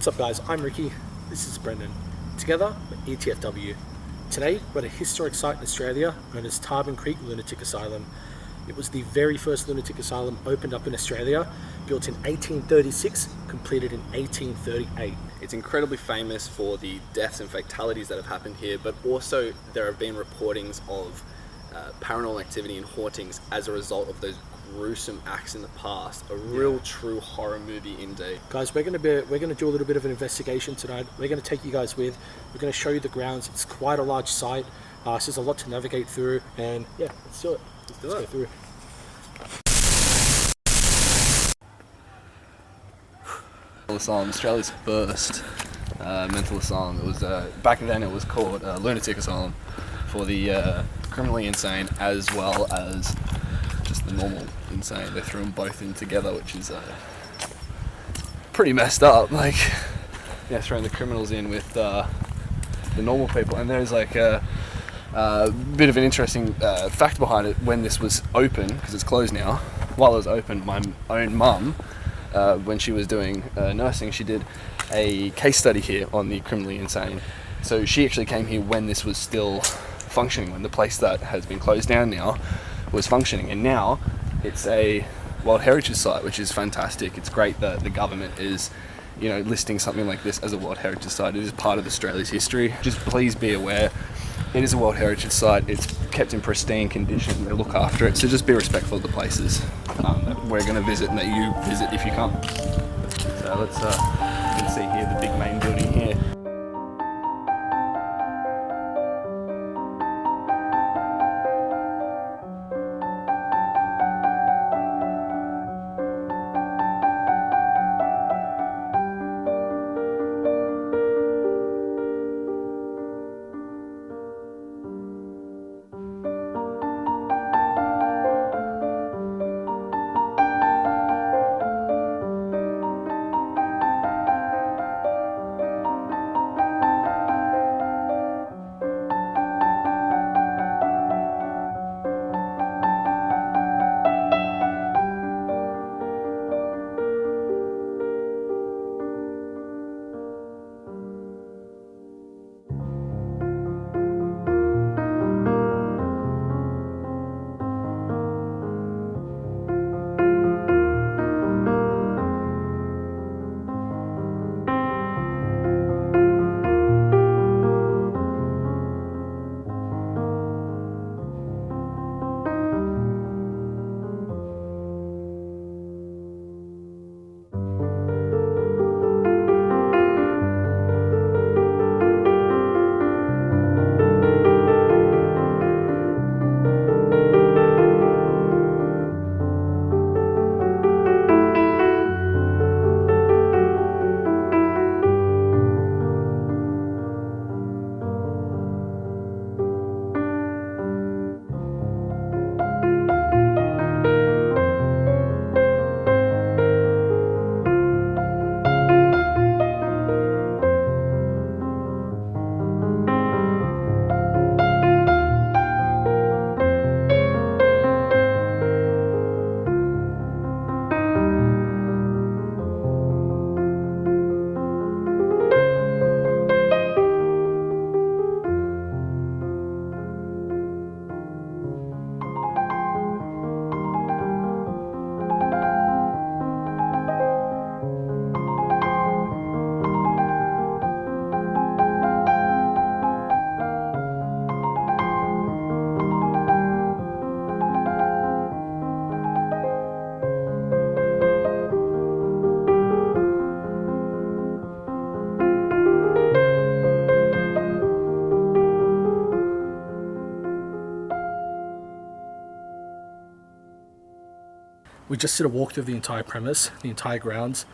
What's up guys, I'm Ricky, this is Brendan. Together, we're ETFW. Today, we're at a historic site in Australia known as Tarban Creek Lunatic Asylum. It was the very first lunatic asylum opened up in Australia, built in 1836, completed in 1838. It's incredibly famous for the deaths and fatalities that have happened here, but also there have been reportings of paranormal activity and hauntings as a result of those gruesome acts in the past. A real true horror movie indeed. Guys, we're gonna do a little bit of an investigation tonight. We're gonna take you guys with. We're gonna show you the grounds. It's quite a large site. So there's a lot to navigate through, and yeah, let's do it. Let's go through. Asylum, Australia's first mental asylum. It was back then it was called Lunatic Asylum for the criminally insane as well as just the normal insane. They threw them both in together, which is pretty messed up. Like, yeah, throwing the criminals in with the normal people. And there's like a bit of an interesting fact behind it. When this was open, because it's closed now, while it was open, my own mum, when she was doing nursing, she did a case study here on the criminally insane. So she actually came here when this was still functioning, when the place that has been closed down now was functioning, and now it's a World Heritage Site, which is fantastic. It's great that the government is, you know, listing something like this as a World Heritage Site. It is part of Australia's history. Just please be aware, it is a World Heritage Site. It's kept in pristine condition. They look after it, so just be respectful of the places that we're going to visit and that you visit if you come. So let's you can see here the big main building here. We just did a walk through the entire premise, the entire grounds.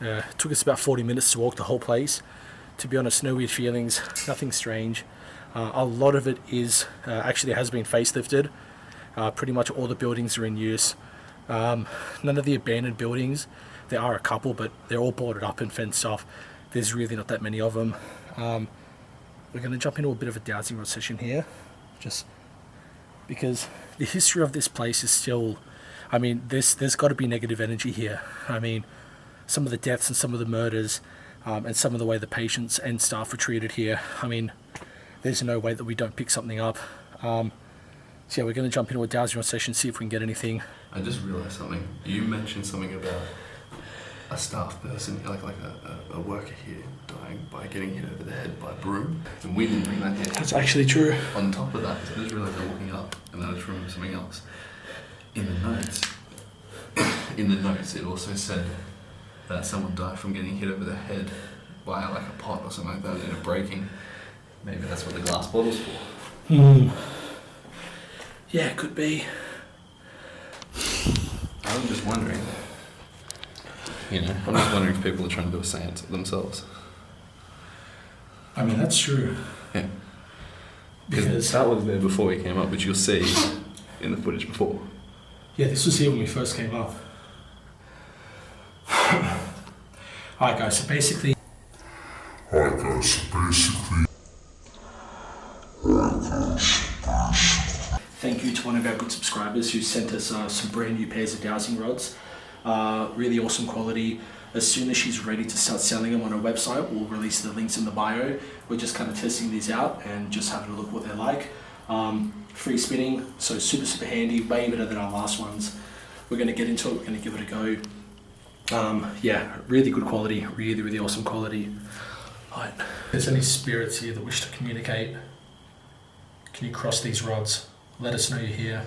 It took us about 40 minutes to walk the whole place. To be honest, no weird feelings, nothing strange. A lot of it is, actually has been facelifted. Pretty much all the buildings are in use. None of the abandoned buildings, there are a couple, but they're all boarded up and fenced off. There's really not that many of them. We're going to jump into a bit of a dowsing rod session here, just because the history of this place is still, I mean, there's got to be negative energy here. I mean, some of the deaths and some of the murders, and some of the way the patients and staff are treated here. I mean, there's no way that we don't pick something up. So yeah, we're going to jump into a dowsing rod session, see if we can get anything. I just realised something. You mentioned something about a staff person, like a worker here, dying by getting hit over the head by a broom, and we didn't bring that here. That's actually true. On top of that, I just realised I'm walking up, and I just remembered something else. In the notes, it also said that someone died from getting hit over the head by like a pot or something like that, and it breaking. Maybe that's what the glass bottle's for. Yeah, it could be. I'm just wondering. I'm just wondering if people are trying to do a seance themselves. I mean, that's true. Yeah. Because that was there before he came up, which you'll see in the footage before. yeah, this was here when we first came up. Alright guys, so basically thank you to one of our good subscribers who sent us some brand new pairs of dowsing rods. Really awesome quality. As soon as she's ready to start selling them on her website, we'll release the links in the bio. We're just kind of testing these out and just having a look what they're like. Free spinning, so super handy, way better than our last ones. We're going to get into it, we're going to give it a go. Yeah, really good quality, really awesome quality. Right. If there's any spirits here that wish to communicate, can you cross these rods? Let us know you're here.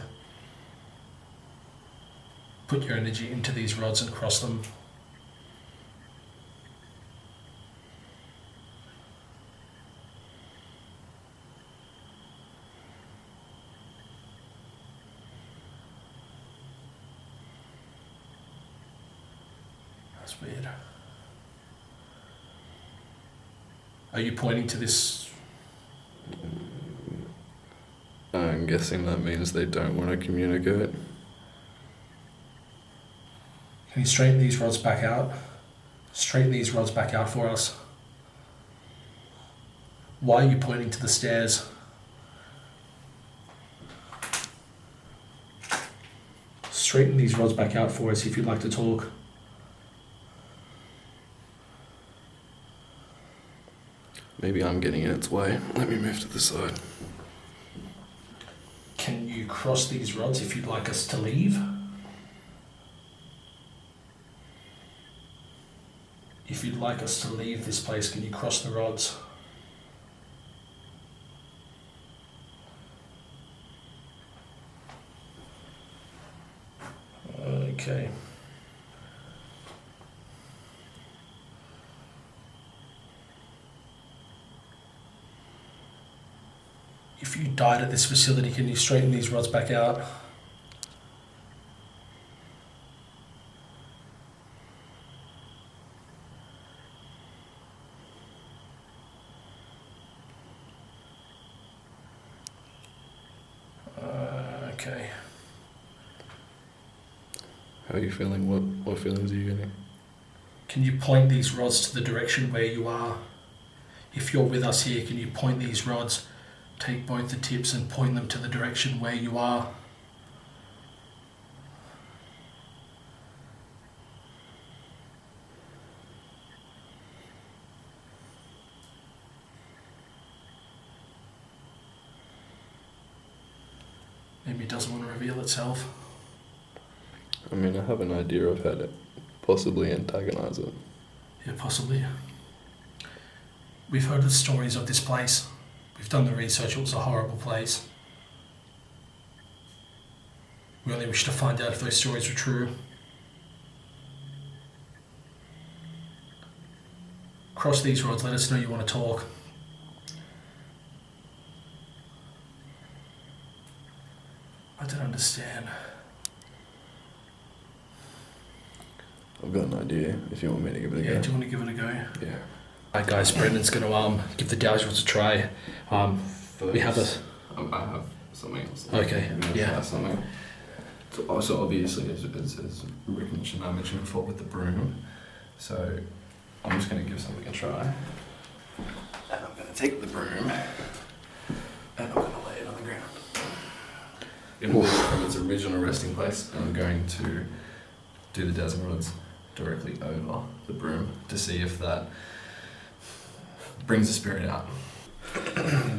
Put your energy into these rods and cross them. That's weird. Are you pointing to this? I'm guessing that means they don't want to communicate. Can you straighten these rods back out? Straighten these rods back out for us. Why are you pointing to the stairs? Straighten these rods back out for us if you'd like to talk. Maybe I'm getting in its way. Let me move to the side. Can you cross these rods if you'd like us to leave? If you'd like us to leave this place, can you cross the rods? Okay. If you died at this facility, can you straighten these rods back out? Okay. How are you feeling? What feelings are you getting? Can you point these rods to the direction where you are? If you're with us here, can you point these rods, take both the tips and point them to the direction where you are? Maybe it doesn't want to reveal itself. I mean, I have an idea of how to possibly antagonize it. Yeah, possibly. We've heard the stories of this place. We've done the research. It was a horrible place. We only wish to find out if those stories were true. Cross these rods. Let us know you want to talk. I don't understand. I've got an idea if you want me to give it a go. Yeah, do you want to give it a go? Yeah. Alright guys, Brendan's going to give the dowsing rods a try. We have a... I have something else. Okay, yeah. Try something. So obviously, as Rick mentioned, I mentioned before with the broom. So I'm just going to give something a try. And I'm going to take the broom and I'm going to lay it on the ground. Going to move it from its original resting place, and I'm going to do the dowsing rods directly over the broom to see if that brings the spirit out.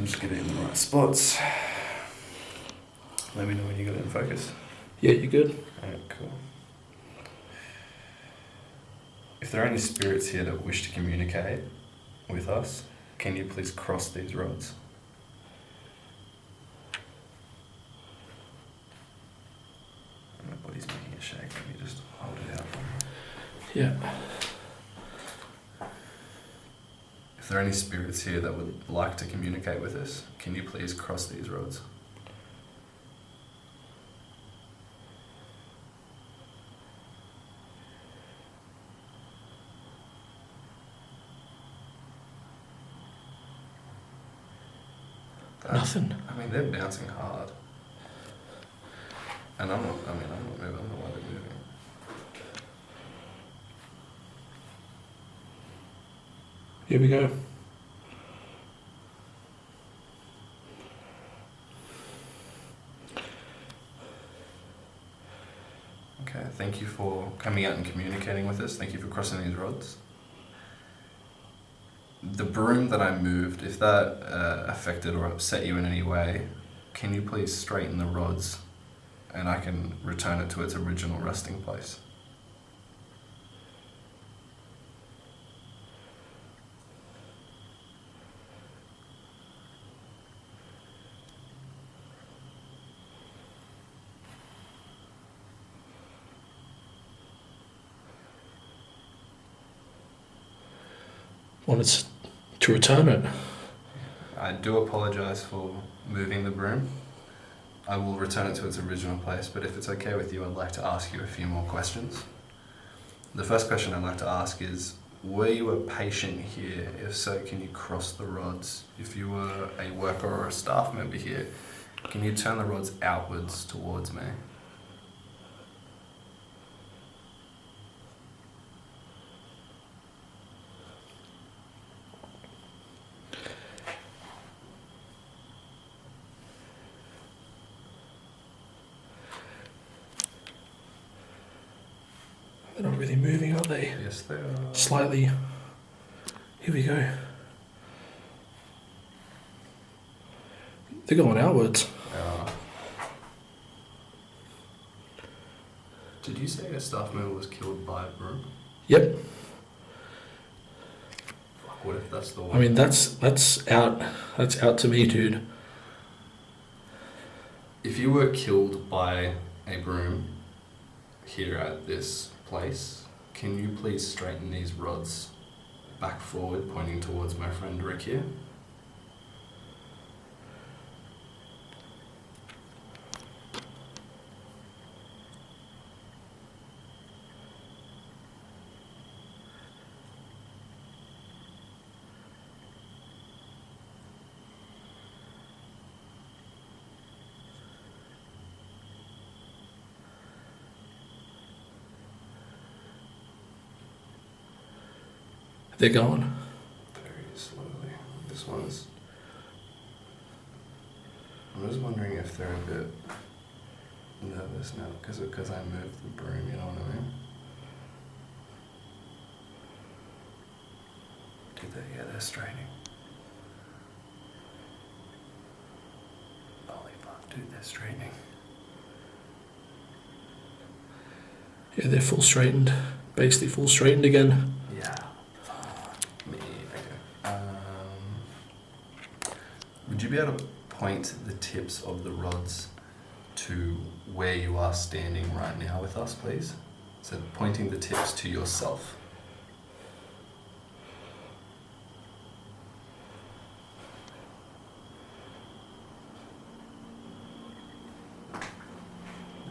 Just get it in the right spots. Let me know when you got it in focus. Yeah, you good? Alright, cool. If there are any spirits here that wish to communicate with us, can you please cross these rods? My body's making a shake. Let me just hold it out. Yeah. If there are any spirits here that would like to communicate with us, can you please cross these rods? Nothing. I mean, they're bouncing hard. And I'm not moving, I don't know why they're moving. Here we go. Okay, thank you for coming out and communicating with us. Thank you for crossing these rods. The broom that I moved, if that affected or upset you in any way, can you please straighten the rods and I can return it to its original resting place? Wanted to return it. I do apologise for moving the broom. I will return it to its original place, but if it's okay with you, I'd like to ask you a few more questions. The first question I'd like to ask is, were you a patient here? If so, can you cross the rods? If you were a worker or a staff member here, can you turn the rods outwards towards me? They're not really moving, are they? Yes, they are. Slightly. Here we go. They're going outwards. They are. Did you say a staff member was killed by a broom? Yep. Fuck, what if that's the one? I mean, that's out to me, dude. If you were killed by a broom here at this place, can you please straighten these rods back forward, pointing towards my friend Rick here? They're going. Very slowly. This one's... I'm just wondering if they're a bit nervous now because I moved the broom, you know what I mean? Yeah, they're straining. Holy fuck, dude, they're straightening. Yeah, they're full straightened. Basically full straightened again. Yeah. Fuck me. Okay. Would you be able to point the tips of the rods to where you are standing right now with us, please? So pointing the tips to yourself.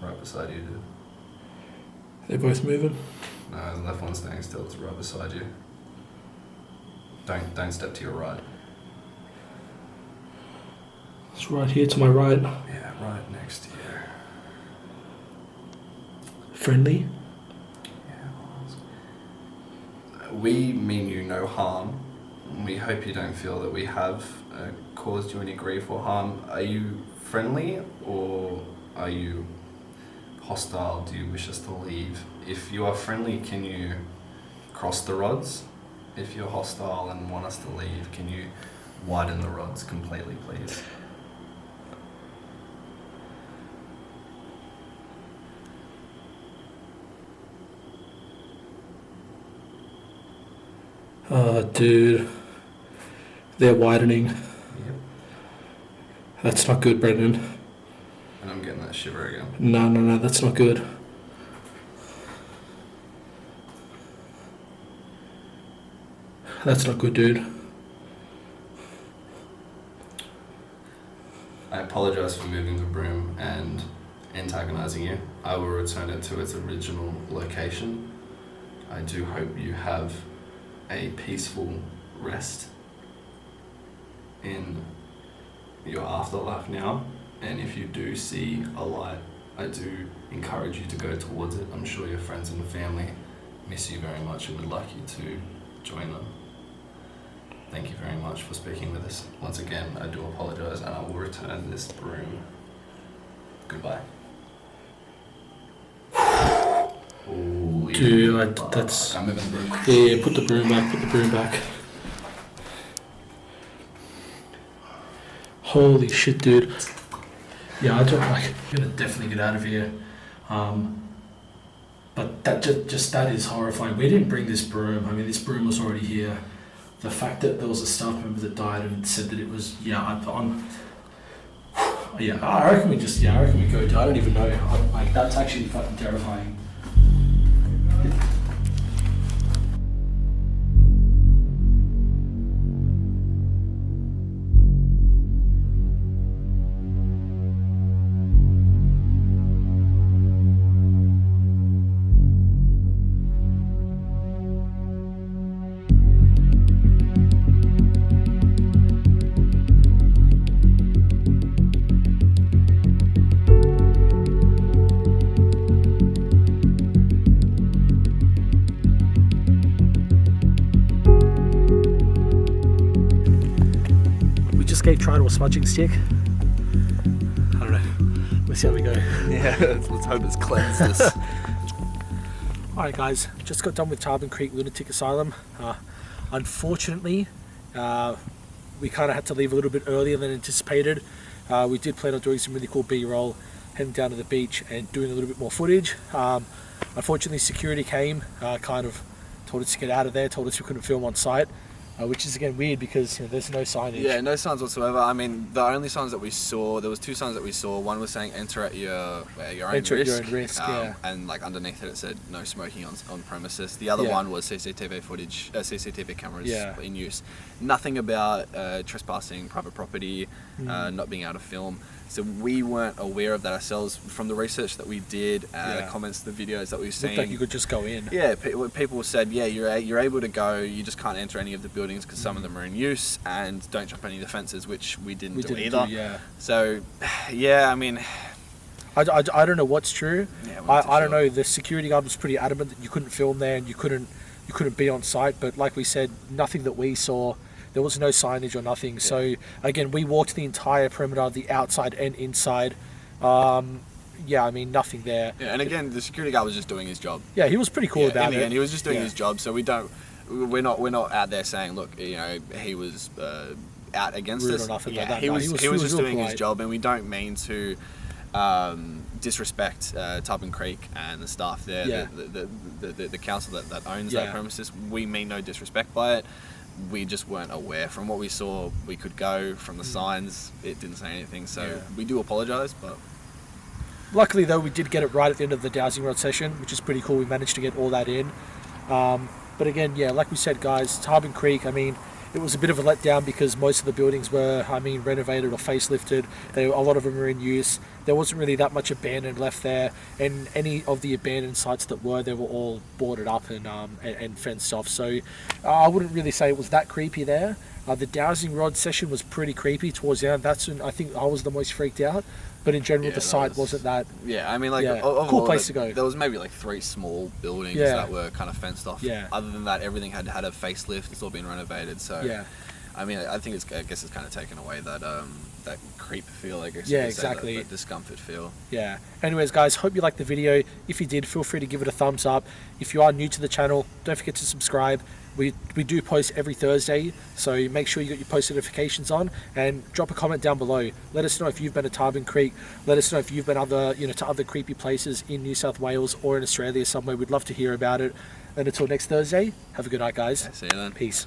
Right beside you, dude. They're both moving. No, the left one's staying still. It's right beside you. Don't step to your right. It's right here to my right. Yeah, right next to you. Friendly. Yeah. We mean you no harm. We hope you don't feel that we have caused you any grief or harm. Are you friendly or are you hostile? Do you wish us to leave? If you are friendly, can you cross the rods? if you're hostile and want us to leave, can you widen the rods completely, please? Oh, dude. They're widening. Yep. That's not good, Brendan. And I'm getting that shiver again. No, that's not good. That's not good, dude. I apologise for moving the broom and antagonising you. I will return it to its original location. I do hope you have a peaceful rest in your afterlife now, and if you do see a light, I do encourage you to go towards it. I'm sure your friends and family miss you very much and would like you to join them. Thank you very much for speaking with us. Once again, I do apologise, and I will return this broom. Goodbye. Ooh, yeah. Dude, that's... I'm moving the broom. Yeah, put the broom back. Holy shit, dude. Yeah, I'm gonna definitely get out of here. But that that is horrifying. We didn't bring this broom. I mean, this broom was already here. The fact that there was a staff member that died and said that it was, I reckon we go. I don't even know. That's actually fucking terrifying. Try to a smudging stick. I don't know. Let's see how we go. Yeah, let's hope it's cleansed us. Alright guys, just got done with Tarban Creek Lunatic Asylum. Unfortunately, we kind of had to leave a little bit earlier than anticipated. We did plan on doing some really cool B-roll, heading down to the beach and doing a little bit more footage. Unfortunately, security came, kind of told us to get out of there, told us we couldn't film on site. Which is again weird because there's no signage. Yeah, no signs whatsoever. I mean, the only signs that we saw, there was two signs that we saw. One was saying enter at your own risk. Enter at your own risk, yeah. And like underneath it said no smoking on premises. The other one was CCTV footage, CCTV cameras in use. Nothing about trespassing private property, not being able to film. So we weren't aware of that ourselves from the research that we did, the comments, the videos that we've seen. Looked like you could just go in. Yeah, people said, you're able to go, you just can't enter any of the buildings because some of them are in use, and don't jump any of the fences, which we didn't do either. So, I mean... I don't know what's true. Yeah, I don't know. The security guard was pretty adamant that you couldn't film there and you couldn't be on site, but like we said, nothing that we saw. There was no signage or nothing. Yeah. So again, we walked the entire perimeter, the outside and inside. I mean, nothing there. Yeah, and again, the security guard was just doing his job. Yeah, he was pretty cool about it. In the end, he was just doing his job. So we're not out there saying, look, he was out against us. Or nothing like that. He was just doing polite. his job, and we don't mean to disrespect Tarban Creek and the staff there, the council that owns that premises. We mean no disrespect by it. We just weren't aware. From what we saw, we could go. From the signs, it didn't say anything. So we do apologise, but... Luckily, though, we did get it right at the end of the dowsing rod session, which is pretty cool. We managed to get all that in. But again, like we said, guys, Tarban Creek, I mean, it was a bit of a letdown because most of the buildings were, renovated or facelifted. A lot of them were in use. There wasn't really that much abandoned left there, and any of the abandoned sites that were, they were all boarded up and fenced off. So I wouldn't really say it was that creepy there. The dowsing rod session was pretty creepy towards the end. That's when I think I was the most freaked out. But in general, the site wasn't that... Yeah, I mean, cool place to go. There was maybe 3 small buildings that were kind of fenced off. Yeah. Other than that, everything had a facelift. It's all been renovated. So, I mean, I think I guess it's kind of taken away that creep feel, I guess. Yeah, exactly. That discomfort feel. Yeah. Anyways, guys, hope you liked the video. If you did, feel free to give it a thumbs up. If you are new to the channel, don't forget to subscribe. We do post every Thursday, so make sure you got your post notifications on, and drop a comment down below. Let us know if you've been to Tarban Creek. Let us know if you've been to other creepy places in New South Wales or in Australia somewhere. We'd love to hear about it. And until next Thursday, have a good night, guys. See you then. Peace.